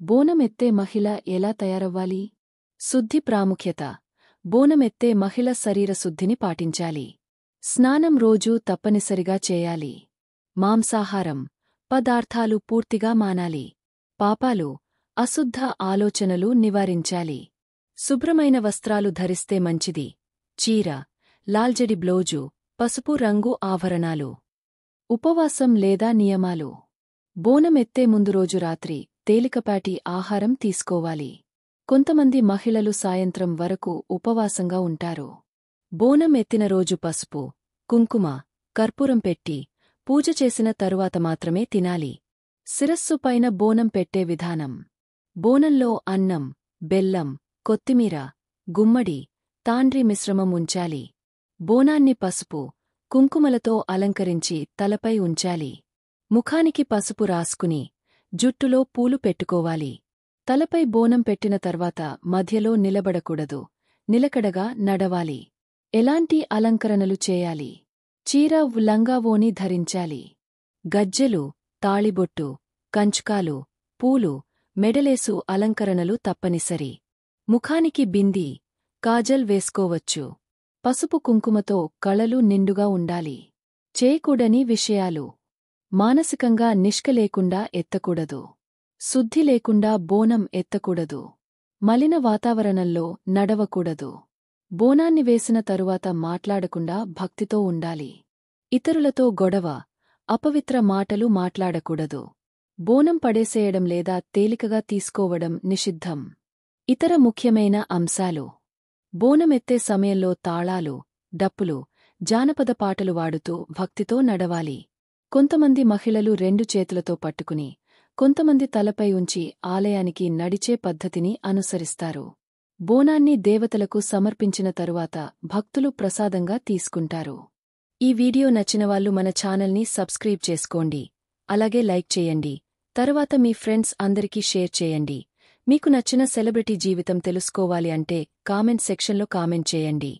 బోనమెత్తే మహిళ ఎలా తయారవ్వాలి? శుద్ధి ప్రాముఖ్యత. బోనమెత్తే మహిళ శరీర శుద్ధిని పాటించాలి. స్నానం రోజూ తప్పనిసరిగా చేయాలి. మాంసాహారం పదార్థాలు పూర్తిగా మానాలి. పాపాలు అశుద్ధ ఆలోచనలు నివారించాలి. శుభ్రమైన వస్త్రాలు ధరిస్తే మంచిది. చీర, లాల్జడి బ్లౌజు, పసుపు రంగు ఆభరణాలు. ఉపవాసం లేదా నియమాలు. బోనమెత్తే ముందు రోజు రాత్రి తేలికపాటి ఆహారం తీసుకోవాలి. కొంతమంది మహిళలు సాయంత్రం వరకు ఉపవాసంగా ఉంటారు. బోనం ఎత్తిన రోజు పసుపు, కుంకుమ, కర్పూరం పెట్టి పూజ చేసిన తరువాత మాత్రమే తినాలి. శిరస్సు పైన బోనం పెట్టే విధానం. బోనంలో అన్నం, బెల్లం, కొత్తిమీర, గుమ్మడి, తాండ్రి మిశ్రమం ఉంచాలి. బోనాన్ని పసుపు, కుంకుమలతో అలంకరించి తలపై ఉంచాలి. ముఖానికి పసుపు రాసుకుని జుట్టులో పూలు పెట్టుకోవాలి. తలపై బోనం పెట్టిన తర్వాత మధ్యలో నిలబడకూడదు, నిలకడగా నడవాలి. ఎలాంటి అలంకరణలు చేయాలి? చీర, లంగావోణి ధరించాలి. గజ్జెలు, తాళిబొట్టు, కంచుకాలు, పూలు, మెడలేసు అలంకరణలు తప్పనిసరి. ముఖానికి బింది, కాజల్ వేసుకోవచ్చు. పసుపు కుంకుమతో కళలు నిండుగా ఉండాలి. చేయకూడని విషయాలు. మానసికంగా నిష్క లేకుండా ఎత్తకూడదు. శుద్ధి లేకుండా బోనం ఎత్తకూడదు. మలిన వాతావరణంలో నడవకూడదు. బోనాన్ని వేసిన తరువాత మాట్లాడకుండా భక్తితో ఉండాలి. ఇతరులతో గొడవ, అపవిత్ర మాటలు మాట్లాడకూడదు. బోనం పడేసేయడం లేదా తేలికగా తీసుకోవడం నిషిద్ధం. ఇతర ముఖ్యమైన అంశాలు. బోనమెత్తే సమయంలో తాళాలు, డప్పులు, జానపద పాటలు వాడుతూ భక్తితో నడవాలి. కొంతమంది మహిళలు 2 చేతులతో పట్టుకుని, కొంతమంది తలపై ఉంచి ఆలయానికి నడిచే పద్ధతిని అనుసరిస్తారు. బోనాన్ని దేవతలకు సమర్పించిన తరువాత భక్తులు ప్రసాదంగా తీసుకుంటారు. ఈ వీడియో నచ్చినవాళ్లు మన ఛానల్ని సబ్స్క్రైబ్ చేసుకోండి. అలాగే లైక్ చేయండి. తరువాత మీ ఫ్రెండ్స్ అందరికీ షేర్ చేయండి. మీకు నచ్చిన సెలబ్రిటీ జీవితం తెలుసుకోవాలి అంటే కామెంట్ సెక్షన్లో కామెంట్ చేయండి.